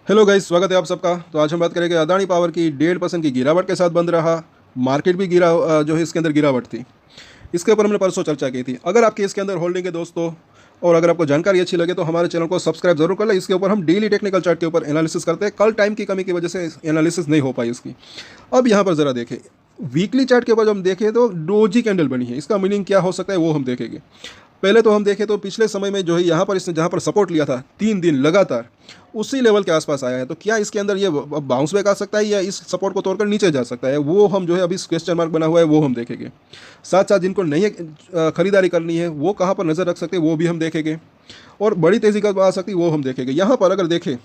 Hello guys, स्वागत है आप सबका। तो आज हम बात करेंगे अदानी पावर की 1.5% की गिरावट के साथ बंद रहा मार्केट भी जो है इसके अंदर गिरावट थी। इसके ऊपर हमने परसों चर्चा की थी। अगर आपकी इसके अंदर होल्डिंग है दोस्तों, और अगर आपको जानकारी अच्छी लगे तो हमारे चैनल को सब्सक्राइब जरूर कर लें। इसके ऊपर हम डेली टेक्निकल चार्ट के ऊपर एनालिसिस करते हैं। कल टाइम की कमी की वजह से एनालिसिस नहीं हो पाई इसकी। अब यहाँ पर ज़रा देखें, वीकली चार्ट के ऊपर जब हम देखें तो डोजी कैंडल बनी है। इसका मीनिंग क्या हो सकता है वो हम देखेंगे। पहले तो हम देखें तो पिछले समय में जो है यहाँ पर इसने जहाँ पर सपोर्ट लिया था 3 दिन लगातार, उसी लेवल के आसपास आया है। तो क्या इसके अंदर ये बाउंस बैक आ सकता है या इस सपोर्ट को तोड़कर नीचे जा सकता है, वो हम जो है अभी क्वेश्चन मार्क बना हुआ है, वो हम देखेंगे। साथ साथ जिनको नहीं खरीदारी करनी है वो कहाँ पर नज़र रख सकते हैं वो भी हम देखेंगे, और बड़ी तेज़ी कब आ सकती है वो हम देखेंगे। यहाँ पर अगर देखें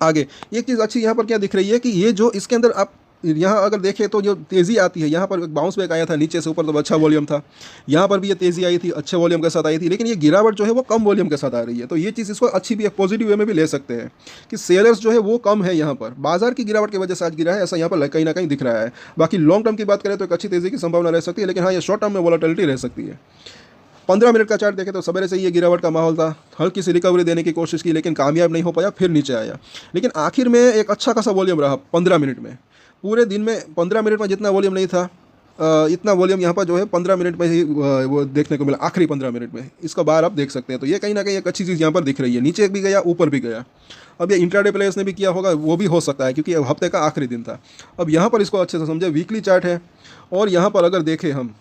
आगे, एक चीज़ अच्छी यहाँ पर क्या दिख रही है कि ये जो इसके अंदर आप यहाँ अगर देखें तो जो तेज़ी आती है, यहाँ पर एक बाउंस बैक आया था नीचे से ऊपर, तो अच्छा वॉल्यूम था। यहाँ पर भी ये तेज़ी आई थी, अच्छे वॉल्यूम के साथ आई थी, लेकिन ये गिरावट जो है वो कम वॉल्यूम के साथ आ रही है। तो ये चीज़ इसको अच्छी भी एक पॉजिटिव वे में भी ले सकते हैं कि सेलर्स जो है वो कम है। यहाँ पर बाजार की गिरावट की वजह से आज गिरा है, ऐसा यहाँ पर कहीं ना कहीं दिख रहा है। बाकी लॉन्ग टर्म की बात करें तो एक अच्छी तेज़ी की संभावना रह सकती है, लेकिन हाँ, ये शॉर्ट टर्म में वॉलेटिलिटी रह सकती है। 15 मिनट का चार्ट देखें तो सवेरे से ये गिरावट का माहौल था, हल्की सी रिकवरी देने की कोशिश की लेकिन कामयाब नहीं हो पाया, फिर नीचे आया। लेकिन आखिर में एक अच्छा खासा वॉल्यूम रहा 15 मिनट में। पूरे दिन में 15 मिनट में जितना वॉल्यूम नहीं था, इतना वॉल्यूम यहाँ पर जो है 15 मिनट में ही वो देखने को मिला, आखिरी 15 मिनट में। इसका बार आप देख सकते हैं। तो ये कहीं ना कहीं एक अच्छी चीज़ यहाँ पर दिख रही है। नीचे भी गया, ऊपर भी गया। अब ये इंट्राडे प्लेयर्स ने भी किया होगा, वो भी हो सकता है क्योंकि हफ्ते का आखिरी दिन था। अब यहाँ पर इसको अच्छे से समझे, वीकली चार्ट है, और यहाँ पर अगर देखें हम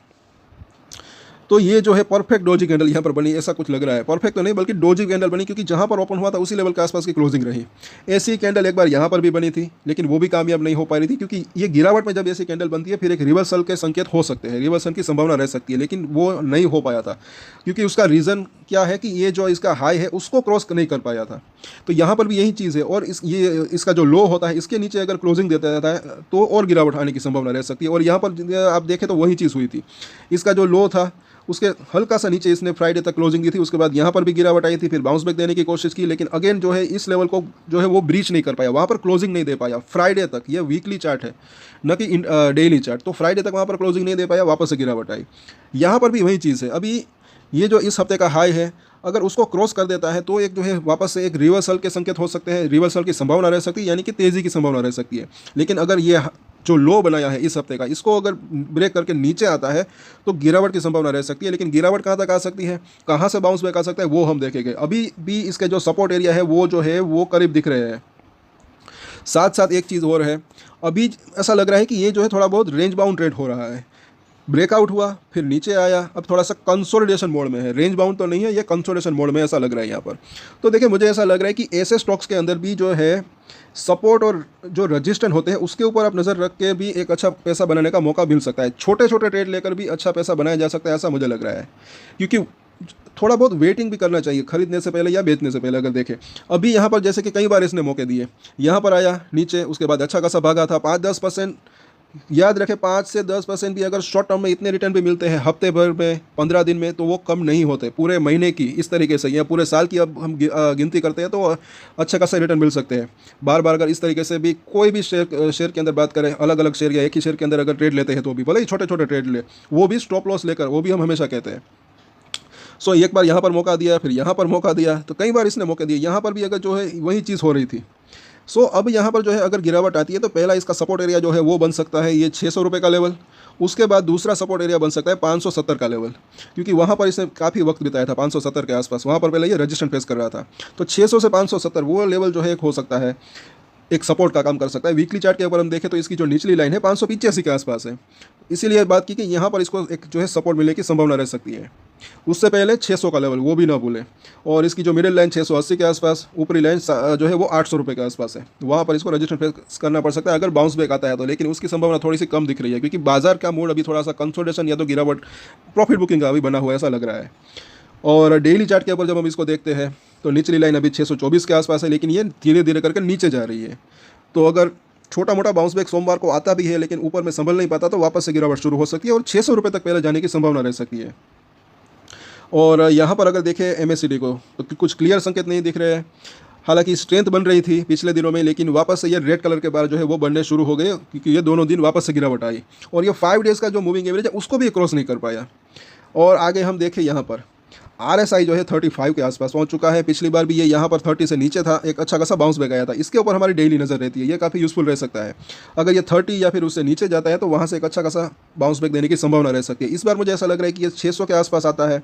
तो ये जो है परफेक्ट डोजी कैंडल यहाँ पर बनी, ऐसा कुछ लग रहा है। परफेक्ट तो नहीं बल्कि डोजी कैंडल बनी, क्योंकि जहाँ पर ओपन हुआ था उसी लेवल के आसपास की क्लोजिंग रही। ऐसी कैंडल एक बार यहाँ पर भी बनी थी, लेकिन वो भी कामयाब नहीं हो पा रही थी, क्योंकि ये गिरावट में जब ऐसी कैंडल बनती है फिर एक रिवर्सल के संकेत हो सकते हैं, रिवर्सल की संभावना रह सकती है, लेकिन वो नहीं हो पाया था। क्योंकि उसका रीज़न क्या है कि ये जो इसका हाई है उसको क्रॉस नहीं कर पाया था। तो यहाँ पर भी यही चीज़ है। और इसका जो लो होता है, इसके नीचे अगर क्लोजिंग देता जाता है तो और गिरावट आने की संभावना रह सकती है। और यहाँ पर आप देखें तो वही चीज़ हुई थी। इसका जो लो था उसके हल्का सा नीचे इसने फ्राइडे तक क्लोजिंग दी थी। उसके बाद यहाँ पर भी गिरावट आई थी, फिर बाउंस बैक देने की कोशिश की, लेकिन अगेन जो है इस लेवल को जो है वो ब्रीच नहीं कर पाया, वहाँ पर क्लोजिंग नहीं दे पाया फ्राइडे तक। ये वीकली चार्ट है, न कि डेली चार्ट। तो फ्राइडे तक वहाँ पर क्लोजिंग नहीं दे पाया, वापस से गिरावट आई। यहाँ पर भी वही चीज़ है। अभी ये जो इस हफ्ते का हाई है, अगर उसको क्रॉस कर देता है तो एक जो है वापस से एक रिवर्सल के संकेत हो सकते हैं, रिवर्सल की संभावना रह सकती है, यानी कि तेज़ी की संभावना रह सकती है। लेकिन अगर ये जो लो बनाया है इस हफ्ते का, इसको अगर ब्रेक करके नीचे आता है तो गिरावट की संभावना रह सकती है। लेकिन गिरावट कहाँ तक आ सकती है, कहाँ से बाउंस बैक आ सकता है, वो हम देखेंगे। अभी भी इसके जो सपोर्ट एरिया है वो जो है वो करीब दिख रहे हैं। साथ साथ एक चीज़ और है, अभी ऐसा लग रहा है कि ये जो है थोड़ा बहुत रेंज बाउंड ट्रेड हो रहा है। ब्रेकआउट हुआ, फिर नीचे आया, अब थोड़ा सा कंसोलिडेशन मोड में है। रेंज बाउंड तो नहीं है, ये कंसोलिडेशन मोड में ऐसा लग रहा है यहाँ पर। तो देखिए, मुझे ऐसा लग रहा है कि ऐसे स्टॉक्स के अंदर भी जो है सपोर्ट और जो रजिस्टेंस होते हैं उसके ऊपर आप नज़र रख के भी एक अच्छा पैसा बनाने का मौका मिल सकता है। छोटे छोटे ट्रेड लेकर भी अच्छा पैसा बनाया जा सकता है, ऐसा मुझे लग रहा है। क्योंकि थोड़ा बहुत वेटिंग भी करना चाहिए खरीदने से पहले या बेचने से पहले। अगर देखें अभी यहाँ पर जैसे कि कई बार इसने मौके दिए, यहाँ पर आया नीचे, उसके बाद अच्छा खासा भागा था 5-10%। याद रखें, 5 से 10% भी अगर शॉर्ट टर्म में इतने रिटर्न भी मिलते हैं हफ्ते भर में, 15 दिन में, तो वो कम नहीं होते। पूरे महीने की इस तरीके से या पूरे साल की अब हम गिनती करते हैं तो अच्छा खासा रिटर्न मिल सकते हैं। बार बार अगर इस तरीके से भी कोई भी शेयर के अंदर बात करें, अलग अलग शेयर या एक ही शेयर के अंदर अगर ट्रेड लेते हैं तो भी, भले ही छोटे छोटे ट्रेड ले, वो भी स्टॉप लॉस लेकर, वो भी हम हमेशा कहते हैं। सो एक बार यहाँ पर मौका दिया, फिर यहाँ पर मौका दिया, तो कई बार इसने मौके दिए। यहाँ पर भी अगर जो है वही चीज़ हो रही थी। अब यहाँ पर जो है अगर गिरावट आती है तो पहला इसका सपोर्ट एरिया जो है वो बन सकता है ये 600 रुपये का लेवल। उसके बाद दूसरा सपोर्ट एरिया बन सकता है 570 का लेवल, क्योंकि वहाँ पर इसने काफ़ी वक्त बिताया था 570 के आसपास। वहाँ पर पहले ये रजिस्टेंस फेस कर रहा था। तो 600 से 570 वो लेवल जो है एक हो सकता है, एक सपोर्ट का काम कर सकता है। वीकली चार्ट के ऊपर हम देखें तो इसकी जो निचली लाइन है 585 के आसपास है। इसीलिए बात की कि यहाँ पर इसको एक जो है सपोर्ट मिलने की संभावना रह सकती है। उससे पहले 600 का लेवल, वो भी ना भूलें। और इसकी जो मिडिल लाइन 680 के आसपास, ऊपरी लाइन जो है वो 800 रुपये के आसपास है। वहाँ पर इसको रजिस्टर फेस करना पड़ सकता है अगर बाउंस बैक आता है तो। लेकिन उसकी संभावना थोड़ी सी कम दिख रही है, क्योंकि बाजार का मूड अभी थोड़ा सा कंसोलिडेशन या तो गिरावट, प्रॉफिट बुकिंग का अभी बना हुआ ऐसा लग रहा है। और डेली चार्ट के ऊपर जब हम इसको देखते हैं तो निचली लाइन अभी 624 के आसपास है, लेकिन ये धीरे धीरे करके नीचे जा रही है। तो अगर छोटा मोटा बाउंस बैक सोमवार को आता भी है लेकिन ऊपर में संभल नहीं पाता तो वापस से गिरावट शुरू हो सकती है और 600 रुपये तक पहले जाने की संभावना रह सकती है। और यहाँ पर अगर देखें एमएससीडी को तो कुछ क्लियर संकेत नहीं दिख रहे हैं। हालांकि स्ट्रेंथ बन रही थी पिछले दिनों में, लेकिन वापस से ये रेड कलर के बार जो है वो बनने शुरू हो गए, क्योंकि ये दोनों दिन वापस से गिरावट आई। और ये 5 डेज़ का जो मूविंग एवरेज है उसको भी क्रॉस नहीं कर पाया। और आगे हम देखें यहाँ पर RSI जो है 35 के आसपास पहुंच चुका है। पिछली बार भी ये यहाँ पर 30 से नीचे था, एक अच्छा खासा बाउंस बैक आया था। इसके ऊपर हमारी डेली नज़र रहती है, ये काफ़ी यूज़फुल रह सकता है। अगर ये 30 या फिर उससे नीचे जाता है तो वहाँ से एक अच्छा खासा बाउंस बैक देने की संभावना रह सकती है। इस बार मुझे ऐसा लग रहा है कि ये 600 के आसपास आता है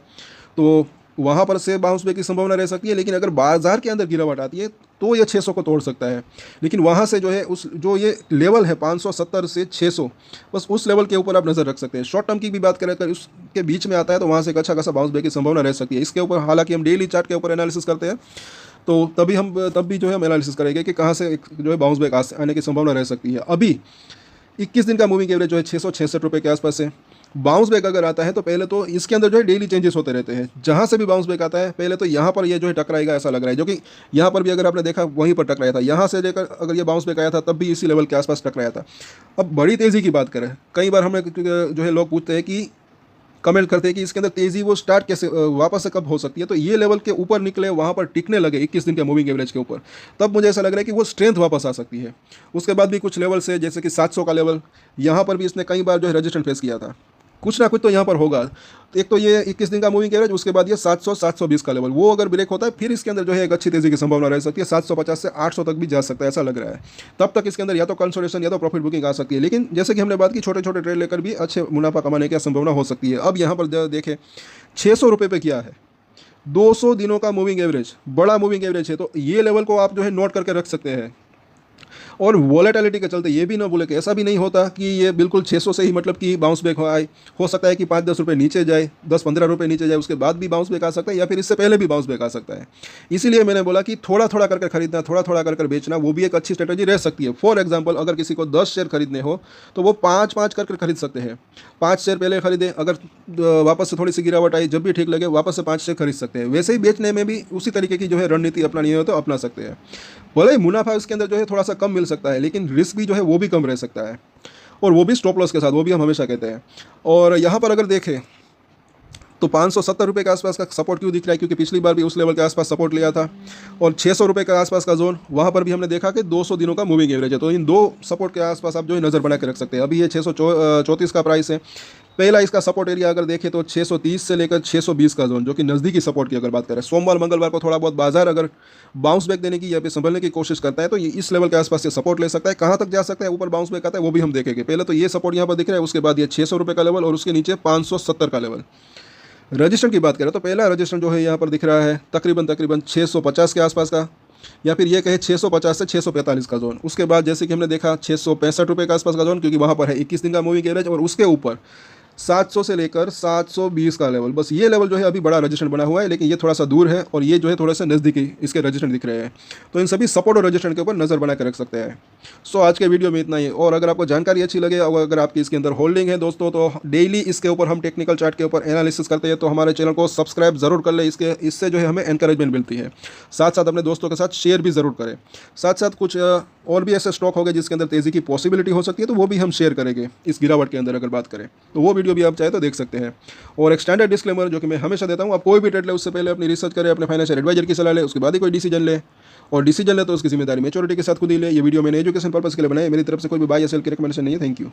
तो वहाँ पर से बाउंस बैक की संभावना रह सकती है। लेकिन अगर बाजार के अंदर गिरावट आती है तो ये 600 को तोड़ सकता है। लेकिन वहाँ से जो है उस जो ये लेवल है 570 से 600, बस उस लेवल के ऊपर आप नज़र रख सकते हैं। शॉर्ट टर्म की भी बात करें, अगर उसके बीच में आता है तो वहाँ से एक अच्छा खासा बाउंस बैक की संभावना रह सकती है। इसके ऊपर हालांकि हम डेली चार्ट के ऊपर एनालिसिस करते हैं तो तब भी जो है हम एनालिसिस करेंगे कि कहाँ से जो है बाउंस बैक आने की संभावना रह सकती है। अभी 21 दिन का मूविंग एवरेज जो है 666 रुपये के आसपास है। बाउंस बैक अगर आता है तो पहले तो इसके अंदर जो है डेली चेंजेस होते रहते हैं। जहाँ से भी बाउंस बैक आता है पहले तो यहाँ पर ये जो है टकराएगा ऐसा लग रहा है, जो कि यहाँ पर भी अगर आपने देखा वहीं पर टकराया था। यहाँ से लेकर अगर ये बाउंस बैक आया था तब भी इसी लेवल के आसपास टकराया था। अब बड़ी तेज़ी की बात करें, कई बार हमें जो है लोग पूछते हैं कि कमेंट करते हैं कि इसके अंदर तेज़ी वो स्टार्ट कैसे वापस से कब हो सकती है। तो ये लेवल के ऊपर निकले, वहाँ पर टिकने लगे 21 दिन के मूविंग एवरेज के ऊपर, तब मुझे ऐसा लग रहा है कि वो स्ट्रेंथ वापस आ सकती है। उसके बाद भी कुछ लेवल से, जैसे कि 700 का लेवल, यहाँ पर भी इसने कई बार जो है रेजिस्टेंस फेस किया था। कुछ ना कुछ तो यहाँ पर होगा। एक तो ये 21 दिन का मूविंग एवरेज, उसके बाद ये 700 720 का लेवल, वो अगर ब्रेक होता है फिर इसके अंदर जो है एक अच्छी तेज़ी की संभावना रह सकती है। 750 से 800 तक भी जा सकता है ऐसा लग रहा है। तब तक इसके अंदर या तो कंसोलिडेशन या तो प्रॉफिट बुकिंग आ सकती है। लेकिन जैसे कि हमने बात की, छोटे छोटे ट्रेड लेकर भी अच्छे मुनाफा कमाने की संभावना हो सकती है। अब यहाँ पर देखें 600 रुपये पे क्या है, 200 दिनों का मूविंग एवरेज, बड़ा मूविंग एवरेज है। तो ये लेवल को आप जो है नोट करके रख सकते हैं। और वॉलेटिलिटी के चलते ये भी ना बोले कि ऐसा भी नहीं होता कि ये बिल्कुल 600 से ही मतलब कि बाउंस बैक हो सकता है कि 5-10 रुपये नीचे जाए, 10-15 रुपये नीचे जाए, उसके बाद भी बाउंस बैक आ सकता है, या फिर इससे पहले भी बाउंस बैक आ सकता है। इसीलिए मैंने बोला कि थोड़ा थोड़ा करके खरीदना, थोड़ा थोड़ा करके बेचना, वो भी एक अच्छी स्ट्रेटजी रह सकती है। फॉर एग्जाम्पल, अगर किसी को 10 शेयर खरीदने हो तो वो 5-5 करके खरीद सकते हैं। 5 शेयर पहले खरीदें, अगर वापस से थोड़ी सी गिरावट आई, जब भी ठीक लगे वापस से 5 शेयर खरीद सकते हैं। वैसे ही बेचने में भी उसी तरीके की जो है रणनीति अपनानी हो तो अपना सकते हैं। भले ही मुनाफा इसके अंदर जो है थोड़ा सा कम मिल सकता है, लेकिन रिस्क भी जो है वो भी कम रह सकता है, और वो भी स्टॉप लॉस के साथ, वो भी हम हमेशा कहते हैं। और यहाँ पर अगर देखें तो 570 रुपये के आसपास का सपोर्ट क्यों दिख रहा है, क्योंकि पिछली बार भी उस लेवल के आसपास सपोर्ट लिया था। और 600 रुपये के आसपास का जोन, वहाँ पर भी हमने देखा कि 200 दिनों का मूविंग एवरेज है। तो इन दो सपोर्ट के आसपास आप जो है नज़र बना के रख सकते हैं। अभी ये 634 का प्राइस है। पहला इसका सपोर्ट एरिया अगर देखें तो 630 से लेकर 620 का जोन, जो कि नज़दीकी सपोर्ट की अगर बात करें। सोमवार मंगलवार को थोड़ा बहुत बाजार अगर बाउंस बैक देने की या फिर संभलने की कोशिश करता है तो ये इस लेवल के आसपास से सपोर्ट ले सकता है। कहाँ तक जा सकता है, ऊपर बाउंस बैक आता है वो भी हम देखेंगे। पहले तो ये सपोर्ट यहाँ पर दिख रहा है, उसके बाद ये 600 रुपये का लेवल, और उसके नीचे 570 का लेवल। रजिस्टर की बात करें तो पहला रजिस्टर जो है यहाँ पर दिख रहा है तकरीबन 650 के आसपास का, या फिर ये कहे 650 से 645 का जोन। उसके बाद जैसे कि हमने देखा 665 रुपये के आसपास का जोन, क्योंकि वहाँ पर है 21 दिन का मूविंग एवरेज, और उसके ऊपर 700 से लेकर 720 का लेवल। बस ये लेवल जो है अभी बड़ा रजिस्टर बना हुआ है, लेकिन ये थोड़ा सा दूर है, और ये जो है थोड़ा सा नज़दीकी इसके रजिस्टर दिख रहे हैं। तो इन सभी सपोर्ट और रजिस्टर के ऊपर नज़र बना कर रख सकते हैं। सो आज के वीडियो में इतना ही। और अगर आपको जानकारी अच्छी लगे और अगर आपकी इसके अंदर होल्डिंग है दोस्तों, तो डेली इसके ऊपर हम टेक्निकल चार्ट के ऊपर एनालिसिस करते हैं, तो हमारे चैनल को सब्सक्राइब जरूर कर ले। इससे जो है हमें एनकरेजमेंट मिलती है। साथ साथ अपने दोस्तों के साथ शेयर भी ज़रूर करें। साथ साथ कुछ और भी ऐसे स्टॉक हो गए जिसके अंदर तेज़ी की पॉसिबिलिटी हो सकती है, तो वो भी हम शेयर करेंगे इस गिरावट के अंदर अगर बात करें, तो वो वीडियो भी आप चाहे तो देख सकते हैं। और एक स्टैंडर्ड डिस्क्लेमर जो कि मैं हमेशा देता हूँ, आप कोई भी ट्रेड ले उससे पहले अपनी रिसर्च करें, अपने फाइनेंशियल एडवाइजर की सलाह ले, उसके बाद ही कोई डिसीजन ले। और डिसीजन ले तो उसकी जिम्मेदारी मैच्योरिटी के साथ खुद ही ले। ये वीडियो मैंने एजुकेशन पर्पस के लिए बनाई है, मेरी तरफ से कोई भी बाय या सेल की रिकमेंडेशन नहीं है। Thank you.